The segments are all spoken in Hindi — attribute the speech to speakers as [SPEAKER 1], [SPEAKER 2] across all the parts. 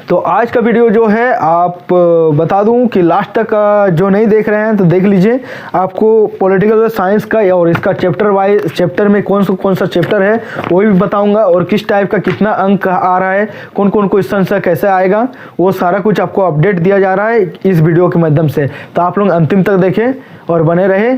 [SPEAKER 1] तो आज का वीडियो जो है आप बता दूं कि लास्ट तक जो नहीं देख रहे हैं तो देख लीजिए। आपको पॉलिटिकल साइंस का और इसका चैप्टर में कौन सा चैप्टर है वो भी बताऊंगा, और किस टाइप का कितना अंक आ रहा है, कौन कौन क्वेश्चन से कैसे आएगा, वो सारा कुछ आपको अपडेट दिया जा रहा है इस वीडियो के माध्यम से। तो आप लोग अंतिम तक देखें और बने रहे।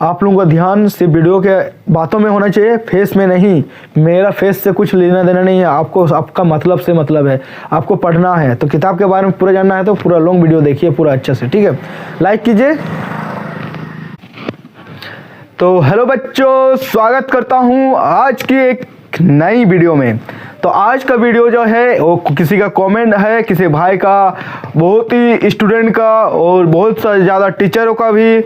[SPEAKER 1] आप लोगों का ध्यान सिर्फ वीडियो के बातों में होना चाहिए, फेस में नहीं। मेरा फेस से कुछ लेना देना नहीं है, आपको आपका मतलब से मतलब है। आपको पढ़ना है तो किताब के बारे में पूरा जानना है तो पूरा लॉन्ग वीडियो देखिए पूरा अच्छे से, ठीक है। लाइक कीजिए। तो हेलो बच्चों, स्वागत करता हूं आज की एक नई वीडियो में। तो आज का वीडियो जो है वो किसी का कमेंट है, किसी भाई का, बहुत ही स्टूडेंट का और बहुत ज़्यादा टीचरों का भी।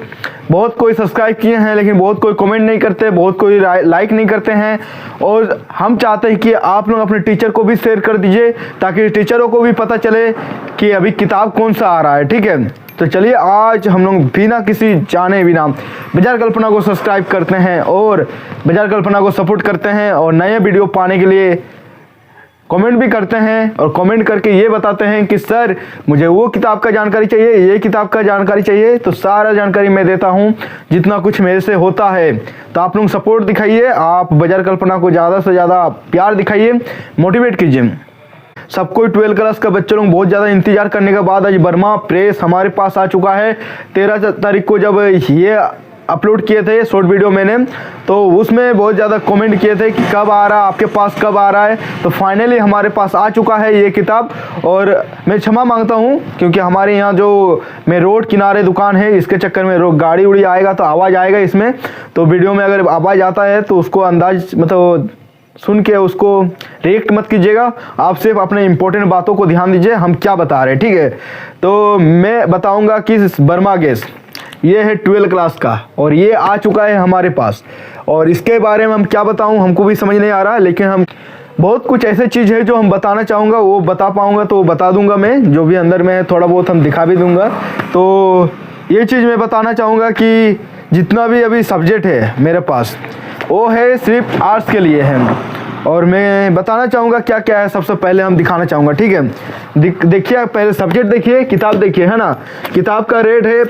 [SPEAKER 1] बहुत कोई सब्सक्राइब किए हैं लेकिन बहुत कोई कमेंट नहीं करते, बहुत कोई लाइक नहीं करते हैं। और हम चाहते हैं कि आप लोग अपने टीचर को भी शेयर कर दीजिए ताकि टीचरों को भी पता चले कि अभी किताब कौन सा आ रहा है, ठीक है। तो चलिए आज हम लोग बिना किसी जाने बिना बाजार कल्पना को सब्सक्राइब करते हैं और बाजार कल्पना को सपोर्ट करते हैं, और नए वीडियो पाने के लिए कमेंट भी करते हैं और कमेंट करके ये बताते हैं कि सर मुझे वो किताब का जानकारी चाहिए, ये किताब का जानकारी चाहिए। तो सारा जानकारी मैं देता हूँ जितना कुछ मेरे से होता है। तो आप लोग सपोर्ट दिखाइए, आप बाजार कल्पना को ज़्यादा से ज़्यादा प्यार दिखाइए, मोटिवेट कीजिए सबको। 12 क्लास का बच्चे लोग बहुत ज़्यादा इंतजार करने के बाद आज वर्मा प्रेस हमारे पास आ चुका है। 13 तारीख को जब ये अपलोड किए थे शॉर्ट वीडियो मैंने, तो उसमें बहुत ज़्यादा कमेंट किए थे कि कब आ रहा है, आपके पास कब आ रहा है। तो फाइनली हमारे पास आ चुका है ये किताब। और मैं क्षमा मांगता हूँ क्योंकि हमारे यहाँ जो मैं रोड किनारे दुकान है, इसके चक्कर में गाड़ी उड़ी आएगा तो आवाज़ आएगा इसमें। तो वीडियो में अगर आवाज़ आता है तो उसको अंदाज मतलब सुन के उसको रिएक्ट मत कीजिएगा। आप सिर्फ अपने इंपॉर्टेंट बातों को ध्यान दीजिए हम क्या बता रहे हैं, ठीक है। तो मैं बताऊंगा कि वर्मा गैस ये है 12 क्लास का और ये आ चुका है हमारे पास। और इसके बारे में हम क्या बताऊं हमको भी समझ नहीं आ रहा, लेकिन हम बहुत कुछ ऐसे चीज़ है जो हम बताना चाहूँगा, वो बता पाऊँगा तो बता दूंगा मैं। जो भी अंदर में है थोड़ा बहुत हम दिखा भी दूंगा। तो ये चीज़ मैं बताना चाहूँगा कि जितना भी अभी सब्जेक्ट है मेरे पास वो है सिर्फ आर्ट्स के लिए है। और मैं बताना चाहूँगा क्या क्या है। सबसे पहले हम दिखाना चाहूँगा, ठीक है। देखिए पहले सब्जेक्ट देखिए, किताब देखिए, है ना। किताब का रेट है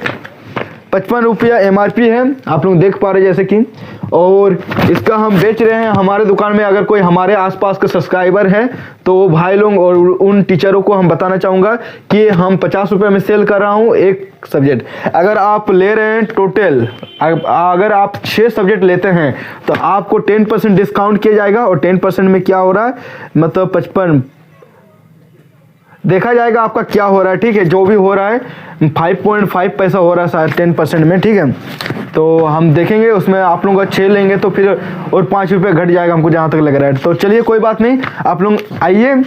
[SPEAKER 1] 55 रुपया MRP है, आप लोग देख पा रहे जैसे कि। और इसका हम बेच रहे हैं हमारे दुकान में। अगर कोई हमारे आसपास का सब्सक्राइबर है तो भाई लोग और उन टीचरों को हम बताना चाहूँगा कि हम 50 रुपये में सेल कर रहा हूँ एक सब्जेक्ट। अगर आप ले रहे हैं टोटल, अगर आप 6 सब्जेक्ट लेते हैं तो आपको 10% डिस्काउंट किया जाएगा। और 10% में क्या हो रहा है, मतलब 55 देखा जाएगा आपका क्या हो रहा है, ठीक है। जो भी हो रहा है 5.5 पैसा हो रहा है शायद 10% में, ठीक है। तो हम देखेंगे उसमें आप लोगों का 6 लेंगे तो फिर और 5 रुपये घट जाएगा हमको जहाँ तक लग रहा है। तो चलिए कोई बात नहीं, आप लोग आइए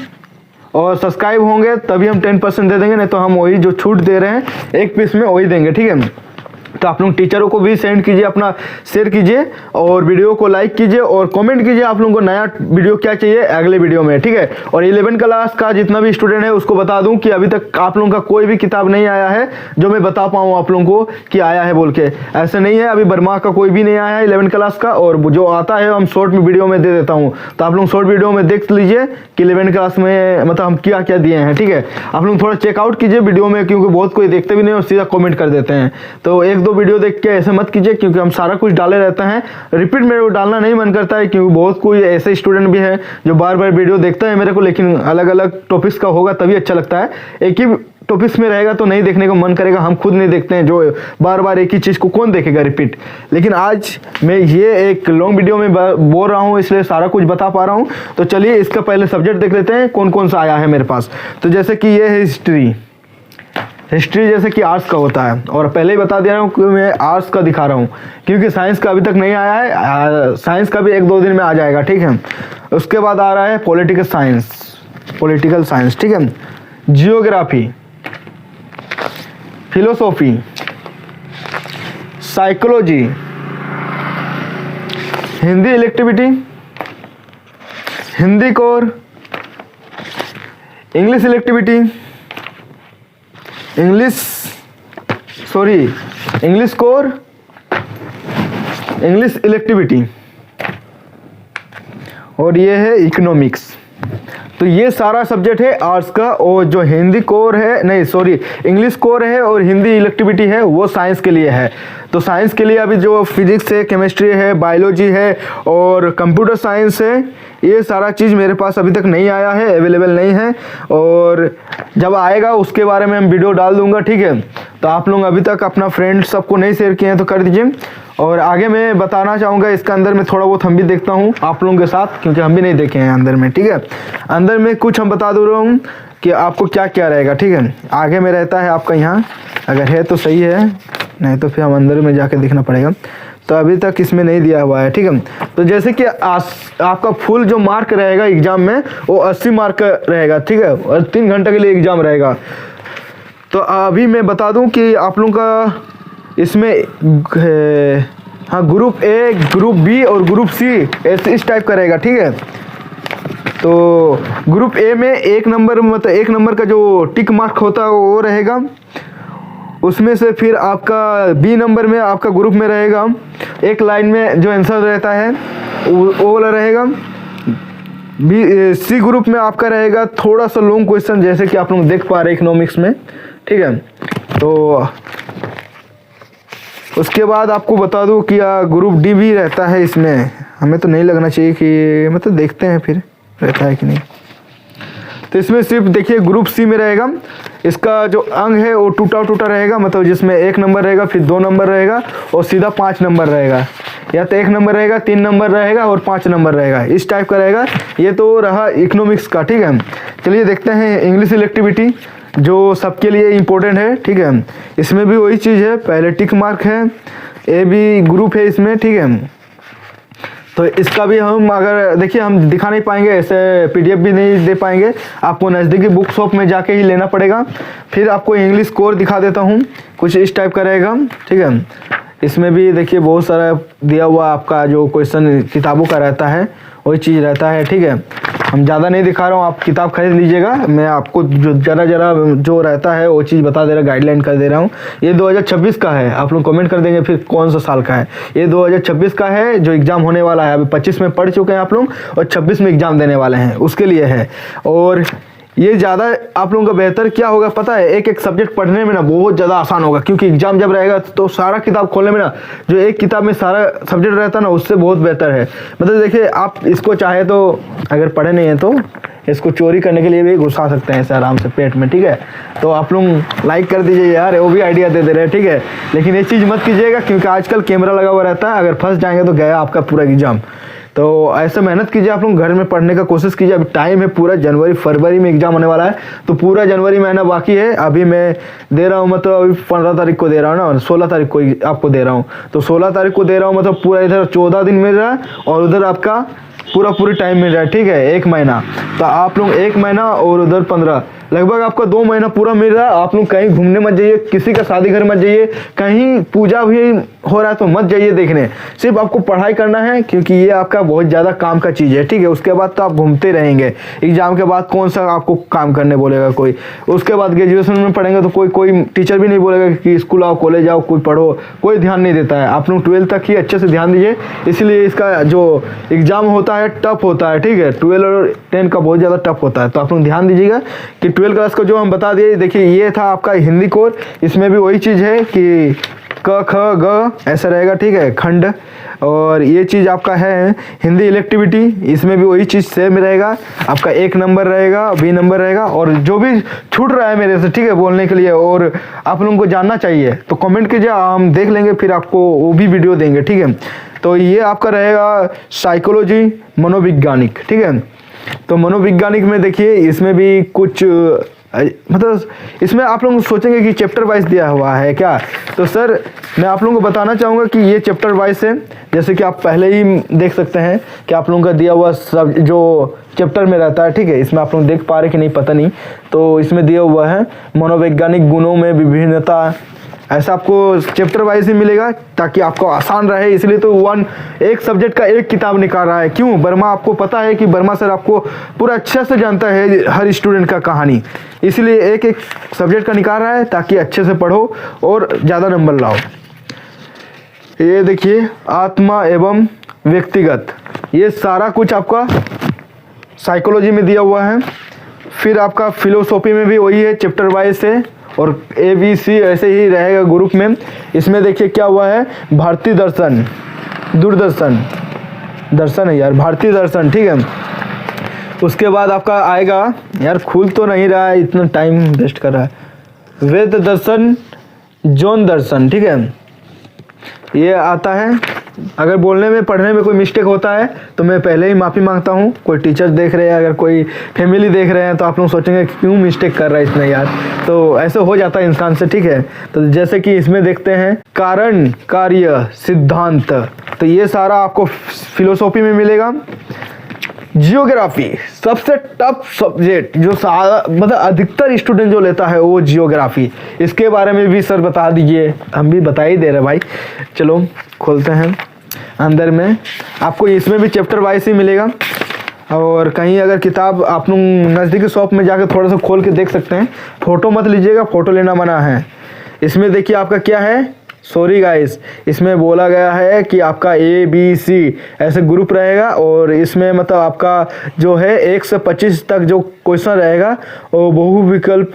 [SPEAKER 1] और सब्सक्राइब होंगे तभी हम 10% दे देंगे, नहीं तो हम वही जो छूट दे रहे हैं एक पीस में वही देंगे, ठीक है। तो आप लोग टीचरों को भी सेंड कीजिए, अपना शेयर कीजिए और वीडियो को लाइक कीजिए और कमेंट कीजिए आप लोगों को नया वीडियो क्या चाहिए अगले वीडियो में, ठीक है। और 11 क्लास का जितना भी स्टूडेंट है उसको बता दूं कि अभी तक आप लोगों का कोई भी किताब नहीं आया है जो मैं बता पाऊँ आप लोगों को कि आया है बोल के। ऐसा नहीं है, अभी वर्मा का कोई भी नहीं आया है 11 क्लास का। और जो आता है हम शॉर्ट में वीडियो में दे देता हूँ, तो आप लोग शॉर्ट वीडियो में देख लीजिए कि 11 क्लास में मतलब हम क्या क्या दिए हैं, ठीक है। आप लोग थोड़ा चेकआउट कीजिए वीडियो में, क्योंकि बहुत कोई देखते भी नहीं और सीधा कमेंट कर देते हैं। तो 1-2 वीडियो देख के ऐसे मत कीजिए, क्योंकि हम सारा कुछ डाले रहते हैं। रिपीट मेरे को डालना नहीं मन करता है, क्योंकि बहुत कोई ऐसे स्टूडेंट भी है जो बार बार वीडियो देखता है मेरे को, लेकिन अलग अलग टॉपिक्स का होगा तभी अच्छा लगता है। एक ही टॉपिक्स में रहेगा तो नहीं देखने को मन करेगा, हम खुद नहीं देखते हैं। जो बार बार एक ही चीज़ को कौन देखेगा रिपीट। लेकिन आज मैं ये एक लॉन्ग वीडियो में बोल रहा हूँ, इसलिए सारा कुछ बता पा रहा हूँ। तो चलिए इसका पहले सब्जेक्ट देख लेते हैं कौन कौन सा आया है मेरे पास। तो जैसे कि ये है हिस्ट्री जैसे कि आर्ट्स का होता है। और पहले ही बता दे रहा हूँ कि मैं आर्ट्स का दिखा रहा हूँ, क्योंकि साइंस का अभी तक नहीं आया है। साइंस का भी 1-2 दिन में आ जाएगा, ठीक है। उसके बाद आ रहा है पॉलिटिकल साइंस, ठीक है। Geography, philosophy, psychology, Hindi elective, Hindi core, English elective, English core, English elective, और ये है इकोनॉमिक्स। तो ये सारा सब्जेक्ट है आर्ट्स का, और जो हिंदी कोर है, नहीं सॉरी, इंग्लिश कोर है और हिंदी इलेक्टिविटी है वो साइंस के लिए है। तो साइंस के लिए अभी जो फिजिक्स है, केमिस्ट्री है, बायोलॉजी है और कंप्यूटर साइंस है, ये सारा चीज़ मेरे पास अभी तक नहीं आया है, अवेलेबल नहीं है, और जब आएगा उसके बारे में हम वीडियो डाल दूंगा, ठीक है। तो आप लोग अभी तक अपना फ्रेंड सबको नहीं शेयर किए हैं तो कर दीजिए। और आगे मैं बताना चाहूँगा इसका अंदर में थोड़ा बहुत हम भी देखता हूँ आप लोगों के साथ, क्योंकि हम भी नहीं देखे हैं अंदर में, ठीक है। अंदर में कुछ हम बता दे रहा हूँ कि आपको क्या क्या रहेगा, ठीक है। आगे में रहता है आपका यहाँ, अगर है तो सही है, नहीं तो फिर हम अंदर में जाके देखना पड़ेगा। तो अभी तक इसमें नहीं दिया हुआ है, ठीक है। तो जैसे कि आपका फुल जो मार्क रहेगा एग्ज़ाम में वो 80 मार्क का रहेगा, ठीक है, और 3 घंटे के लिए एग्ज़ाम रहेगा। तो अभी मैं बता दूं कि आप लोगों का इसमें हाँ ग्रुप ए, ग्रुप बी और ग्रुप सी इस टाइप का रहेगा, ठीक है। तो ग्रुप ए में 1 नंबर, मतलब 1 नंबर का जो टिक मार्क होता है वो रहेगा। उसमें से फिर आपका बी नंबर में आपका ग्रुप में रहेगा एक लाइन में जो आंसर रहता है वो वाला रहेगा। बी सी ग्रुप में आपका रहेगा थोड़ा सा लॉन्ग क्वेश्चन, जैसे कि आप लोग देख पा रहे हैं इकोनॉमिक्स में, ठीक है। तो उसके बाद आपको बता दूं कि ग्रुप डी भी रहता है इसमें, हमें तो नहीं लगना चाहिए कि, मतलब देखते हैं फिर रहता है कि नहीं। तो इसमें सिर्फ देखिए ग्रुप सी में रहेगा, इसका जो अंग है वो टूटा टूटा रहेगा, मतलब जिसमें 1 नंबर रहेगा, फिर 2 नंबर रहेगा और सीधा 5 नंबर रहेगा, या तो 1 नंबर रहेगा, 3 नंबर रहेगा और 5 नंबर रहेगा, इस टाइप का रहेगा। ये तो रहा इकोनॉमिक्स का, ठीक है। चलिए देखते हैं इंग्लिश इलेक्टिविटी जो सबके लिए इम्पोर्टेंट है, ठीक है। इसमें भी वही चीज़ है, पहले टिक मार्क है, ए बी ग्रुप है इसमें, ठीक है। तो इसका भी हम अगर देखिए हम दिखा नहीं पाएंगे, ऐसे पीडीएफ भी नहीं दे पाएंगे, आपको नज़दीकी बुक शॉप में जाके ही लेना पड़ेगा। फिर आपको इंग्लिश कोर दिखा देता हूँ, कुछ इस टाइप का रहेगा, ठीक है। इसमें भी देखिए बहुत सारा दिया हुआ आपका जो क्वेश्चन किताबों का रहता है वही चीज़ रहता है, ठीक है। हम ज़्यादा नहीं दिखा रहा हूँ, आप किताब खरीद लीजिएगा, मैं आपको जो जरा जो रहता है वो चीज़ बता दे रहा, गाइडलाइन कर दे रहा हूँ। ये 2026 का है, आप लोग कमेंट कर देंगे फिर कौन सा साल का है। ये 2026 का है जो एग्ज़ाम होने वाला है, अभी 25 में पढ़ चुके हैं आप लोग और 26 में एग्ज़ाम देने वाले हैं, उसके लिए है। और ये ज़्यादा आप लोगों का बेहतर क्या होगा पता है, एक एक सब्जेक्ट पढ़ने में ना बहुत ज़्यादा आसान होगा, क्योंकि एग्जाम जब रहेगा तो सारा किताब खोलने में ना, जो एक किताब में सारा सब्जेक्ट रहता है ना, उससे बहुत बेहतर है। मतलब देखिए आप इसको चाहे तो अगर पढ़े नहीं है तो इसको चोरी करने के लिए भी घुसा सकते हैं ऐसे आराम से पेट में, ठीक है। तो आप लोग लाइक कर दीजिए यार, वो भी आइडिया दे रहे हैं, ठीक है। लेकिन ये चीज़ मत कीजिएगा, क्योंकि आजकल कैमरा लगा हुआ रहता है, अगर फंस जाएंगे तो गया आपका पूरा एग्जाम। तो ऐसे मेहनत कीजिए, आप लोग घर में पढ़ने का कोशिश कीजिए। अभी टाइम है पूरा, जनवरी फरवरी में एग्जाम होने वाला है, तो पूरा जनवरी महीना बाकी है। अभी मैं दे रहा हूँ, मतलब अभी 15 तारीख को दे रहा हूँ ना, 16 तारीख को आपको दे रहा हूँ, तो 16 तारीख को दे रहा हूँ, मतलब पूरा इधर 14 दिन मिल रहा है और उधर आपका पूरी टाइम मिल रहा है, ठीक है, 1 महीना। तो आप लोग 1 महीना और उधर 15, लगभग आपका 2 महीना पूरा मिल रहा है। आप लोग कहीं घूमने मत जाइए, किसी का शादी घर मत जाइए, कहीं पूजा भी हो रहा है तो मत जाइए देखने, सिर्फ आपको पढ़ाई करना है, क्योंकि ये आपका बहुत ज़्यादा काम का चीज़ है, ठीक है। उसके बाद तो आप घूमते रहेंगे, एग्जाम के बाद कौन सा आपको काम करने बोलेगा कोई। उसके बाद ग्रेजुएशन में पढ़ेंगे तो कोई टीचर भी नहीं बोलेगा कि स्कूल आओ, कॉलेज आओ, कोई पढ़ो, कोई ध्यान नहीं देता है। आप लोग 12th तक ही अच्छे से ध्यान दीजिए, इसलिए इसका जो एग्ज़ाम होता है टफ होता है, ठीक है। 12 और 10 का बहुत ज़्यादा टफ होता है, तो आप लोग ध्यान दीजिएगा कि 12 क्लास का जो हम बता दिए। देखिए ये था आपका हिंदी कोर, इसमें भी वही चीज़ है कि क ख ग ऐसा रहेगा, ठीक है, खंड। और ये चीज़ आपका है हिंदी इलेक्टिविटी, इसमें भी वही चीज़ सेम रहेगा, आपका 1 नंबर रहेगा, बी नंबर रहेगा। और जो भी छूट रहा है मेरे से, ठीक है, बोलने के लिए और आप लोगों को जानना चाहिए तो कमेंट कीजिए, हम देख लेंगे, फिर आपको वो भी वीडियो देंगे, ठीक है। तो ये आपका रहेगा साइकोलॉजी, मनोवैज्ञानिक, ठीक है। तो मनोवैज्ञानिक में देखिए इसमें भी कुछ मतलब इसमें आप लोग सोचेंगे कि चैप्टर वाइज दिया हुआ है क्या, तो सर मैं आप लोगों को बताना चाहूँगा कि ये चैप्टर वाइज है। जैसे कि आप पहले ही देख सकते हैं कि आप लोगों का दिया हुआ सब जो चैप्टर में रहता है, ठीक है, इसमें आप लोग देख पा रहे कि नहीं पता नहीं, तो इसमें दिया हुआ है मनोवैज्ञानिक गुणों में विभिन्नता, ऐसा आपको चैप्टर वाइज ही मिलेगा ताकि आपको आसान रहे। इसलिए तो एक सब्जेक्ट का एक किताब निकाल रहा है, क्यों, वर्मा आपको पता है कि वर्मा सर आपको पूरा अच्छे से जानता है हर स्टूडेंट का कहानी, इसलिए एक सब्जेक्ट का निकाल रहा है ताकि अच्छे से पढ़ो और ज़्यादा नंबर लाओ। ये देखिए आत्मा एवं व्यक्तिगत, ये सारा कुछ आपका साइकोलॉजी में दिया हुआ है। फिर आपका फिलोसॉफी में भी वही है, चैप्टर वाइज है, और ABC ऐसे ही रहेगा ग्रुप में। इसमें देखिए क्या हुआ है, भारतीय दर्शन, दूरदर्शन दर्शन है यार, भारतीय दर्शन, ठीक है। उसके बाद आपका आएगा, यार खुल तो नहीं रहा है, इतना टाइम वेस्ट कर रहा है, वेद दर्शन, जौन दर्शन, ठीक है, ये आता है। अगर बोलने में पढ़ने में कोई मिस्टेक होता है तो मैं पहले ही माफ़ी मांगता हूँ। कोई टीचर देख रहे हैं, अगर कोई फैमिली देख रहे हैं तो आप लोग सोचेंगे क्यों मिस्टेक कर रहा है इसने यार, तो ऐसे हो जाता है इंसान से, ठीक है। तो जैसे कि इसमें देखते हैं कारण, कार्य, सिद्धांत, तो ये सारा आपको फिलोसॉफी में मिलेगा। जियोग्राफी सबसे टफ सब्जेक्ट, जो मतलब अधिकतर स्टूडेंट जो लेता है वो जियोग्राफी। इसके बारे में भी सर बता दीजिए, हम भी बता ही दे रहे भाई। चलो खोलते हैं अंदर में, आपको इसमें भी चैप्टर वाइज ही मिलेगा। और कहीं अगर किताब आप लोग नज़दीकी शॉप में जाकर थोड़ा सा खोल के देख सकते हैं। फ़ोटो मत लीजिएगा, फ़ोटो लेना मना है। इसमें देखिए आपका क्या है, सॉरी गाइस, इसमें बोला गया है कि आपका ABC ऐसे ग्रुप रहेगा, और इसमें मतलब आपका जो है 1 से 25 तक जो क्वेश्चन रहेगा वो बहुविकल्प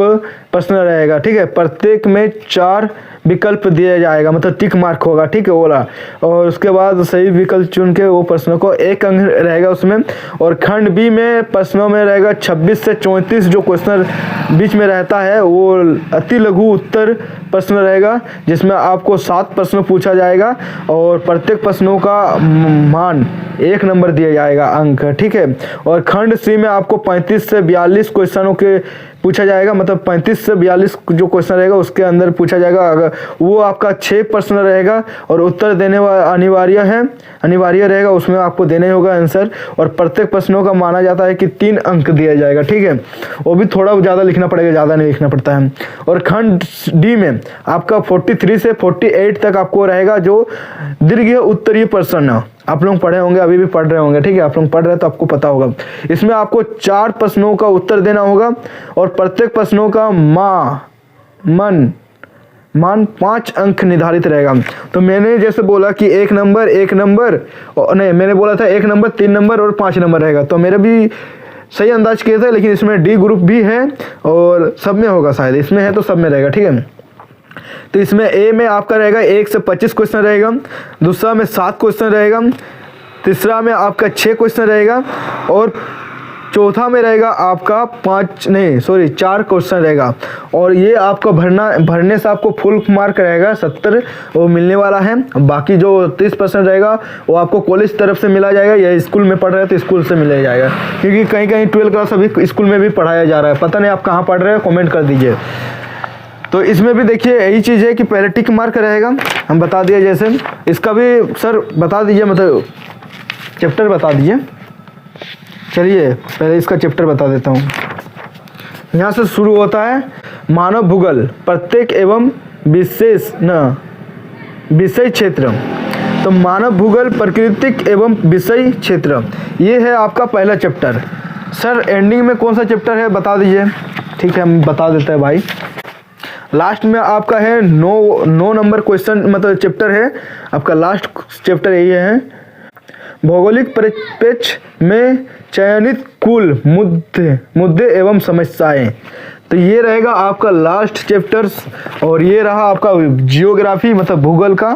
[SPEAKER 1] प्रश्न रहेगा, ठीक है। प्रत्येक में 4 विकल्प दिया जाएगा, मतलब टिक मार्क होगा, ठीक है, बोला। और उसके बाद सही विकल्प चुन के वो प्रश्नों को 1 अंक रहेगा उसमें। और खंड B में प्रश्नों में रहेगा 26 से 34 जो क्वेश्चन बीच में रहता है वो अति लघु उत्तर प्रश्न रहेगा, जिसमें आपको 7 प्रश्न पूछा जाएगा और प्रत्येक प्रश्नों का मान 1 नंबर दिया जाएगा, अंक, ठीक है। और खंड C में आपको 35 से 42 क्वेश्चनों के पूछा जाएगा, मतलब 35 से 42 जो क्वेश्चन रहेगा उसके अंदर पूछा जाएगा। अगर वो आपका 6 प्रश्न रहेगा और उत्तर देने वाला अनिवार्य रहेगा, उसमें आपको देने होगा आंसर। और प्रत्येक प्रश्नों का माना जाता है कि 3 अंक दिया जाएगा, ठीक है। वो भी थोड़ा ज़्यादा लिखना पड़ेगा, ज़्यादा नहीं लिखना पड़ता है। और खंड D में आपका 43 से 48 तक आपको रहेगा जो दीर्घ उत्तरीय प्रश्न। आप लोग पढ़े होंगे, अभी भी पढ़ रहे होंगे, ठीक है, आप लोग पढ़ रहे हैं तो आपको पता होगा। इसमें आपको 4 प्रश्नों का उत्तर देना होगा और प्रत्येक प्रश्नों का मान 5 अंक निर्धारित रहेगा। तो मैंने जैसे बोला कि 1 नंबर नहीं, मैंने बोला था 1 नंबर, 3 नंबर और 5 नंबर रहेगा, तो मेरे भी सही अंदाज किए थे। लेकिन इसमें D ग्रुप भी है और सब में होगा, शायद इसमें है तो सब में रहेगा, ठीक है। तो इसमें A में आपका रहेगा 1 से 25 क्वेश्चन रहेगा, दूसरा में 7 क्वेश्चन रहेगा, तीसरा में आपका 6 क्वेश्चन रहेगा, और चौथा में रहेगा आपका 4 क्वेश्चन रहेगा। और ये आपका भरने से आपको फुल मार्क रहेगा, 70 वो मिलने वाला है। बाकी जो 30% रहेगा वो आपको कॉलेज तरफ से मिला जाएगा, या स्कूल में पढ़ रहे हैं तो स्कूल से मिला जाएगा, क्योंकि कहीं 12 क्लास अभी स्कूल में भी पढ़ाया जा रहा है। पता नहीं आप कहाँ पढ़ रहे हैं, कमेंट कर दीजिए। तो इसमें भी देखिए यही चीज़ है कि पहले टिक मार्क रहेगा, हम बता दिए। जैसे इसका भी सर बता दीजिए, मतलब चैप्टर बता दीजिए। चलिए पहले इसका चैप्टर बता देता हूँ। यहाँ से शुरू होता है मानव भूगोल, प्रत्येक एवं विषय क्षेत्र। तो मानव भूगोल, प्राकृतिक एवं विषय क्षेत्र, ये है आपका पहला चैप्टर। सर एंडिंग में कौन सा चैप्टर है बता दीजिए। ठीक है, हम बता देते हैं भाई। लास्ट में आपका है 9 नंबर क्वेश्चन, मतलब चैप्टर है आपका, लास्ट चैप्टर यही है, भौगोलिक परिप्रेक्ष्य में चयनित कुल मुद्दे एवं समस्याएं। तो ये रहेगा आपका लास्ट चैप्टर्स। और ये रहा आपका जियोग्राफी, मतलब भूगोल का।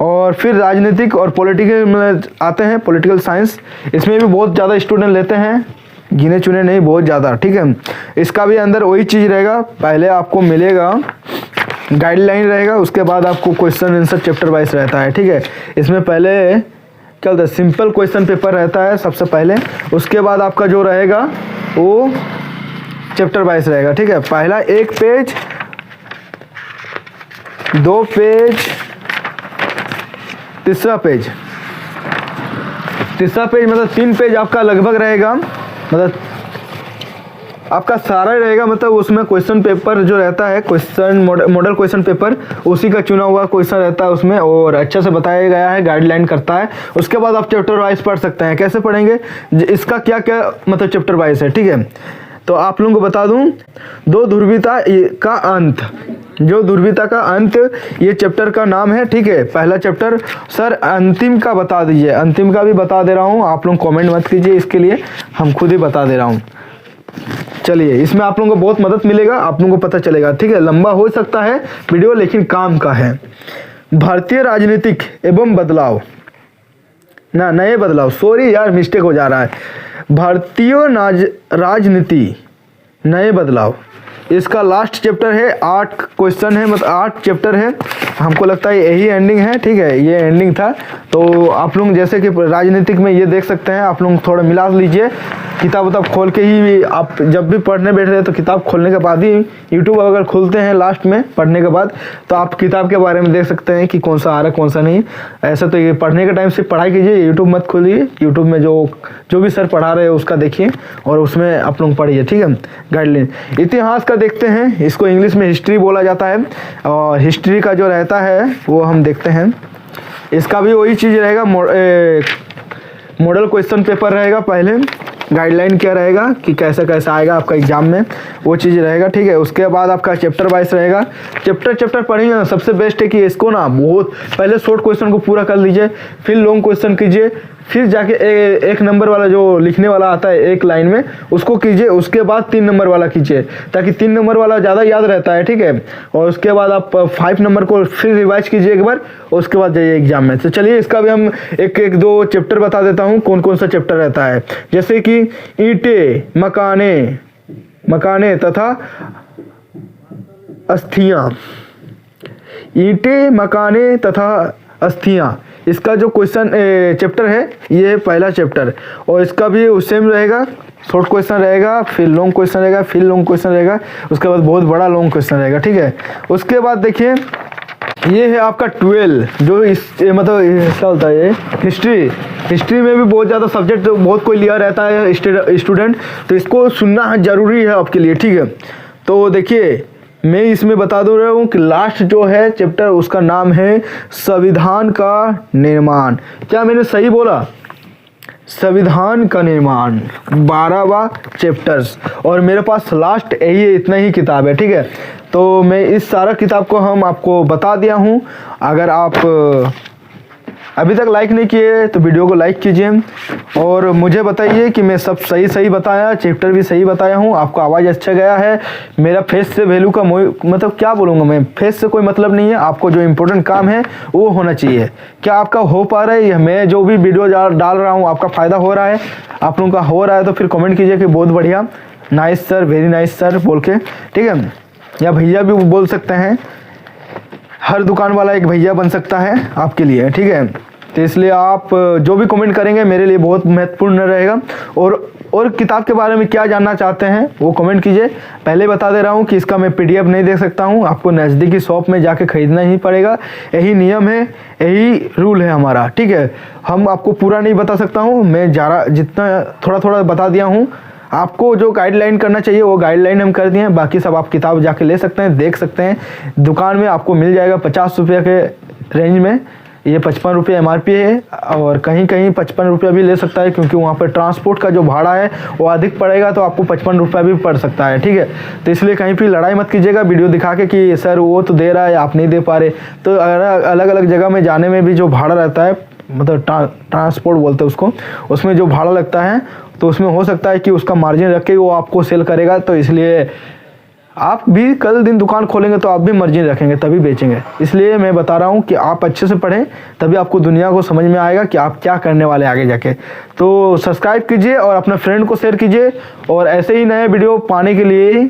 [SPEAKER 1] और फिर राजनीतिक और पॉलिटिकल में आते हैं, पॉलिटिकल साइंस। इसमें भी बहुत ज़्यादा स्टूडेंट लेते हैं, गिने चुने नहीं, बहुत ज़्यादा, ठीक है। इसका भी अंदर वही चीज़ रहेगा, पहले आपको मिलेगा गाइडलाइन रहेगा, उसके बाद आपको क्वेश्चन आंसर चैप्टर वाइज रहता है, ठीक है। इसमें पहले क्या होता है, सिंपल क्वेश्चन पेपर रहता है सबसे पहले, उसके बाद आपका जो रहेगा वो चैप्टर वाइज रहेगा, ठीक है। पहला 1 पेज, 2 पेज, तीसरा पेज मतलब 3 पेज आपका लगभग रहेगा, मतलब आपका सारा रहेगा, मतलब उसमें क्वेश्चन पेपर जो रहता है, क्वेश्चन मॉडल क्वेश्चन पेपर, उसी का चुना हुआ क्वेश्चन रहता है उसमें, और अच्छा से बताया गया है, गाइडलाइन करता है। उसके बाद आप चैप्टर वाइज पढ़ सकते हैं। कैसे पढ़ेंगे, इसका क्या क्या मतलब चैप्टर वाइज है, ठीक है। तो आप लोगों को बता दूं, 2 ध्रुवीयता का अंत, जो दुर्विता का अंत, ये चैप्टर का नाम है, ठीक है। पहला चैप्टर। सर अंतिम का बता दीजिए। अंतिम का भी बता दे रहा हूँ, आप लोग कमेंट मत कीजिए, इसके लिए हम खुद ही बता दे रहा हूँ। चलिए, इसमें आप लोगों को बहुत मदद मिलेगा, आप लोगों को पता चलेगा, ठीक है। लंबा हो सकता है वीडियो, लेकिन काम का है। भारतीय राजनीतिक एवं बदलाव, ना नए बदलाव, सॉरी यार मिस्टेक हो जा रहा है। भारतीय राजनीति नए बदलाव, इसका लास्ट चैप्टर है। 8 क्वेश्चन है, मतलब 8 चैप्टर है। हमको लगता है यही एंडिंग है, ठीक है, ये एंडिंग था। तो आप लोग जैसे कि राजनीतिक में ये देख सकते हैं, आप लोग थोड़ा मिला लीजिए, किताब खोल के ही आप जब भी पढ़ने बैठ रहे हैं तो किताब खोलने के बाद ही, यूट्यूब अगर खोलते हैं लास्ट में पढ़ने के बाद, तो आप किताब के बारे में देख सकते हैं कि कौन सा आ रहा है कौन सा नहीं। ऐसा तो ये पढ़ने के टाइम से पढ़ाई कीजिए, यूट्यूब मत खोलिए। यूट्यूब में जो भी सर पढ़ा रहे हैं उसका देखिए और उसमें आप लोग पढ़िए, ठीक है। गाइडलाइन इतिहास का देखते हैं, इसको इंग्लिश में हिस्ट्री बोला जाता है, और हिस्ट्री का जो रहता है वो हम देखते हैं। इसका भी वही चीज़ रहेगा, मॉडल क्वेश्चन पेपर रहेगा। पहले गाइडलाइन क्या रहेगा कि कैसा कैसा आएगा आपका एग्जाम में, वो चीज़ रहेगा, ठीक है। उसके बाद आपका चैप्टर वाइज रहेगा। चैप्टर पढ़ेंगे ना, सबसे बेस्ट है कि इसको ना बहुत पहले शॉर्ट क्वेश्चन को पूरा कर लीजिए, फिर लॉन्ग क्वेश्चन कीजिए, फिर जाके एक नंबर वाला जो लिखने वाला आता है एक लाइन में उसको कीजिए, उसके बाद 3 नंबर वाला कीजिए, ताकि 3 नंबर वाला ज़्यादा याद रहता है, ठीक है। और उसके बाद आप 5 नंबर को फिर रिवाइज कीजिए एक बार, उसके बाद जाइए एग्जाम में। तो चलिए, इसका भी हम एक दो चैप्टर बता देता हूँ, कौन कौन सा चैप्टर रहता है। जैसे कि ईंटें, मकाने तथा अस्थियाँ। ईंटें, मकाने तथा अस्थियाँ, इसका जो क्वेश्चन चैप्टर है ये पहला चैप्टर, और इसका भी सेम रहेगा। शॉर्ट क्वेश्चन रहेगा, फिर लॉन्ग क्वेश्चन रहेगा, फिर लॉन्ग क्वेश्चन रहेगा, उसके बाद बहुत बड़ा लॉन्ग क्वेश्चन रहेगा, ठीक है। उसके बाद देखिए, ये है आपका 12, जो मतलब क्या होता है ये हिस्ट्री में भी बहुत ज़्यादा सब्जेक्ट बहुत कोई लिया रहता है स्टूडेंट, तो इसको सुनना जरूरी है आपके लिए, ठीक है। तो देखिए, मैं इसमें बता दो रहा हूँ कि लास्ट जो है चैप्टर उसका नाम है संविधान का निर्माण। क्या मैंने सही बोला? संविधान का निर्माण, 12वां चैप्टर्स, और मेरे पास लास्ट यही इतना ही किताब है, ठीक है। तो मैं इस सारा किताब को हम आपको बता दिया हूँ। अगर आप अभी तक लाइक नहीं किए तो वीडियो को लाइक कीजिए, और मुझे बताइए कि मैं सब सही बताया, चैप्टर भी सही बताया हूँ, आपको आवाज़ अच्छा गया है। मेरा फेस से वैल्यू का मतलब क्या बोलूँगा मैं, फेस से कोई मतलब नहीं है, आपको जो इम्पोर्टेंट काम है वो होना चाहिए। क्या आपका हो पा रहा है? मैं जो भी वीडियो डाल रहा हूँ आपका फ़ायदा हो रहा है? आप लोगों का हो रहा है तो फिर कमेंट कीजिए कि बहुत बढ़िया, nice sir, very nice sir बोल के, ठीक है। या भैया भी बोल सकते हैं, हर दुकान वाला एक भैया बन सकता है आपके लिए, ठीक है। तो इसलिए आप जो भी कमेंट करेंगे मेरे लिए बहुत महत्वपूर्ण रहेगा। और किताब के बारे में क्या जानना चाहते हैं वो कमेंट कीजिए। पहले बता दे रहा हूँ कि इसका मैं PDF नहीं दे सकता हूँ, आपको नज़दीकी शॉप में जाके खरीदना ही पड़ेगा। यही नियम है, यही रूल है हमारा, ठीक है। हम आपको पूरा नहीं बता सकता हूँ, मैं जितना थोड़ा बता दिया हूँ। आपको जो गाइडलाइन करना चाहिए वो गाइडलाइन हम कर दिए हैं, बाकी सब आप किताब जाके ले सकते हैं, देख सकते हैं। दुकान में आपको मिल जाएगा 50 रुपये के रेंज में, ये 55 रुपये MRP है, और कहीं 55 रुपया भी ले सकता है, क्योंकि वहाँ पर ट्रांसपोर्ट का जो भाड़ा है वो अधिक पड़ेगा, तो आपको 55 रुपया भी पड़ सकता है, ठीक है। तो इसलिए कहीं भी लड़ाई मत कीजिएगा वीडियो दिखा के कि सर वो तो दे रहा है आप नहीं दे पा रहे। तो अलग अलग जगह में जाने में भी जो भाड़ा रहता है, मतलब ट्रांसपोर्ट बोलते हैं उसको, उसमें जो भाड़ा लगता है, तो उसमें हो सकता है कि उसका मार्जिन रख के वो आपको सेल करेगा। तो इसलिए आप भी कल दिन दुकान खोलेंगे तो आप भी मार्जिन रखेंगे तभी बेचेंगे। इसलिए मैं बता रहा हूँ कि आप अच्छे से पढ़ें, तभी आपको दुनिया को समझ में आएगा कि आप क्या करने वाले आगे जाके। तो सब्सक्राइब कीजिए और अपने फ्रेंड को शेयर कीजिए, और ऐसे ही नए वीडियो पाने के लिए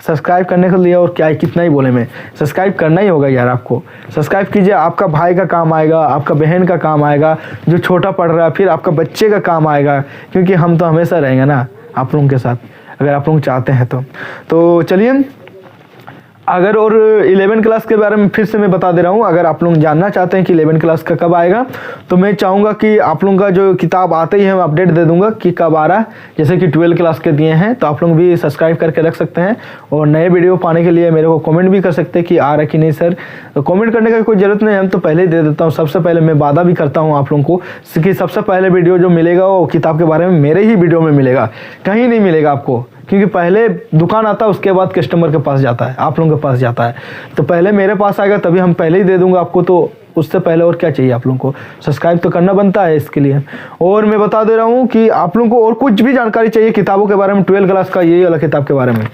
[SPEAKER 1] सब्सक्राइब करने के लिए, और क्या कितना ही बोले, मैं सब्सक्राइब करना ही होगा यार आपको। सब्सक्राइब कीजिए, आपका भाई का काम आएगा, आपका बहन का काम आएगा, जो छोटा पढ़ रहा है, फिर आपका बच्चे का काम आएगा, क्योंकि हम तो हमेशा रहेंगे ना आप लोगों के साथ, अगर आप लोग चाहते हैं तो चलिए। अगर और 11 क्लास के बारे में फिर से मैं बता दे रहा हूँ, अगर आप लोग जानना चाहते हैं कि 11 क्लास का कब आएगा, तो मैं चाहूँगा कि आप लोगों का जो किताब आते ही है मैं अपडेट दे दूँगा कि कब आ रहा है। जैसे कि 12 क्लास के दिए हैं, तो आप लोग भी सब्सक्राइब करके रख सकते हैं, और नए वीडियो पाने के लिए मेरे को कमेंट भी कर सकते हैं कि आ रहा है कि नहीं सर। तो कमेंट करने का कोई ज़रूरत नहीं है, हम तो पहले ही दे देता हूँ। सबसे पहले मैं वादा भी करता हूँ आप लोगों को कि सबसे पहले वीडियो जो मिलेगा वो किताब के बारे में मेरे ही वीडियो में मिलेगा, कहीं नहीं मिलेगा आपको। क्योंकि पहले दुकान आता है उसके बाद कस्टमर के पास जाता है, आप लोगों के पास जाता है। तो पहले मेरे पास आएगा तभी हम पहले ही दे दूंगा आपको, तो उससे पहले और क्या चाहिए आप लोगों को, सब्सक्राइब तो करना बनता है इसके लिए। और मैं बता दे रहा हूँ कि आप लोगों को और कुछ भी जानकारी चाहिए किताबों के बारे में, 12 क्लास का ये वाला किताब के बारे में,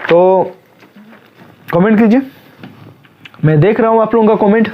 [SPEAKER 1] तो कमेंट कीजिए, मैं देख रहा हूँ आप लोगों का कमेंट।